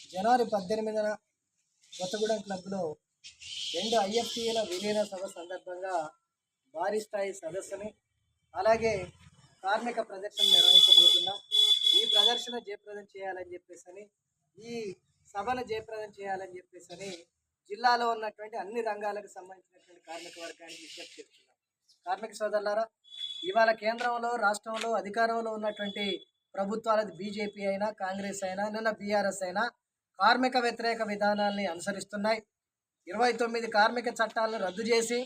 జనవరి 18న కొత్తగూడెం క్లబ్లో 2 ఐఎఫ్టీఏల విలీన సభ సందర్భంగా భారీ స్థాయి సదస్సుని అలాగే కార్మిక ప్రదర్శన నిర్వహించబోతున్నాం. ఈ ప్రదర్శన జయప్రదం చేయాలని చెప్పేసి ఈ సభను జయప్రదం చేయాలని చెప్పేసి జిల్లాలో ఉన్నటువంటి అన్ని రంగాలకు సంబంధించినటువంటి కార్మిక వర్గానికి విజ్ఞప్తి చేస్తున్నాం. కార్మిక సోదరులారా, ఇవాళ కేంద్రంలో రాష్ట్రంలో అధికారంలో ఉన్నటువంటి ప్రభుత్వాలది బీజేపీ అయినా కాంగ్రెస్ అయినా నిన్న బీఆర్ఎస్ అయినా కార్మిక వ్యతిరేక విధానాల్ని అనుసరిస్తున్నాయి. 29 కార్మిక చట్టాలను రద్దు చేసి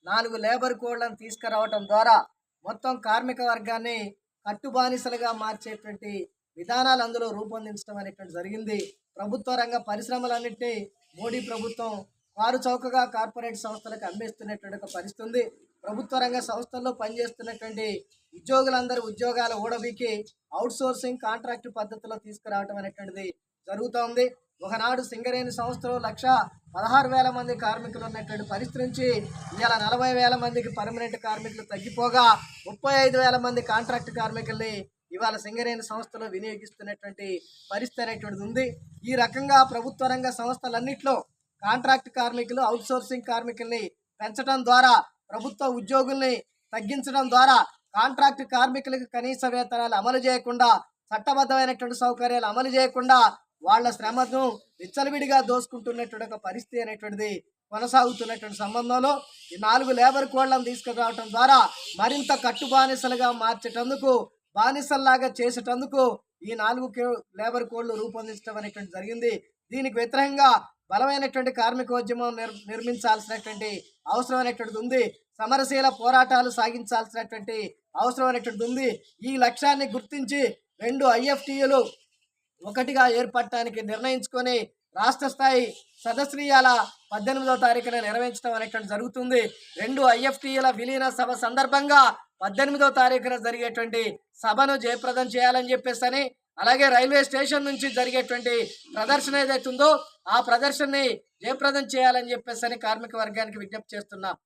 4 లేబర్ కోడ్లను తీసుకురావటం ద్వారా మొత్తం కార్మిక వర్గాన్ని కట్టుబానిసలుగా మార్చేటువంటి విధానాలు అందులో రూపొందించడం అనేటువంటి జరిగింది. ప్రభుత్వ రంగ పరిశ్రమలన్నింటినీ మోడీ ప్రభుత్వం కారు చౌకగా కార్పొరేట్ సంస్థలకు అమ్మేస్తున్నటువంటి ఒక పరిస్థితి ఉంది. ప్రభుత్వ రంగ సంస్థల్లో పనిచేస్తున్నటువంటి ఉద్యోగులందరూ ఉద్యోగాలు ఊడబీకి అవుట్సోర్సింగ్ కాంట్రాక్ట్ పద్ధతిలో తీసుకురావడం అనేటువంటిది జరుగుతోంది. ఒకనాడు సింగరేణి సంస్థలో 1,16,000 మంది కార్మికులు ఉన్నటువంటి పరిస్థితి నుంచి ఇవాళ 40,000 మందికి పర్మనెంట్ కార్మికులు తగ్గిపోగా 35,000 మంది కాంట్రాక్ట్ కార్మికుల్ని ఇవాళ సింగరేణి సంస్థలో వినియోగిస్తున్నటువంటి పరిస్థితి అనేటువంటిది ఉంది. ఈ రకంగా ప్రభుత్వ రంగ సంస్థలన్నింటిలో కాంట్రాక్ట్ కార్మికులు అవుట్సోర్సింగ్ కార్మికుల్ని పెంచడం ద్వారా ప్రభుత్వ ఉద్యోగుల్ని తగ్గించడం ద్వారా కాంట్రాక్ట్ కార్మికులకు కనీస వేతనాలు అమలు చేయకుండా చట్టబద్ధమైనటువంటి సౌకర్యాలు అమలు చేయకుండా వాళ్ళ శ్రమను విచ్చలవిడిగా దోసుకుంటున్నటువంటి ఒక పరిస్థితి అనేటువంటిది కొనసాగుతున్నటువంటి సంబంధంలో ఈ 4 లేబర్ కోడ్లను తీసుకురావడం ద్వారా మరింత కట్టుబానిసలుగా మార్చేటందుకు బానిసల్లాగా చేసేటందుకు ఈ 4 లేబర్ కోడ్లు రూపొందించడం అనేటువంటి జరిగింది. దీనికి వ్యతిరేకంగా బలమైనటువంటి కార్మికోద్యమం నిర్మించాల్సినటువంటి అవసరం అనేటువంటిది ఉంది. సమరశీల పోరాటాలు సాగించాల్సినటువంటి అవసరం అనేటువంటిది ఉంది. ఈ లక్ష్యాన్ని గుర్తించి 2 ఐఎఫ్టీఏలు ఒకటిగా ఏర్పడటానికి నిర్ణయించుకొని రాష్ట్ర స్థాయి సదస్సు 18వ తారీఖున నిర్వహించడం అనేటువంటి జరుగుతుంది. 2 ఐఎఫ్టీఏల విలీన సభ సందర్భంగా 18వ తారీఖున జరిగేటువంటి సభను జయప్రదం చేయాలని చెప్పేసి అలాగే రైల్వే స్టేషన్ నుంచి జరిగేటువంటి ప్రదర్శన ఏదైతుందో ఆ ప్రదర్శనని జయప్రదం చేయాలని చెప్పేసి కార్మిక వర్గానికి విజ్ఞప్తి చేస్తున్నాం.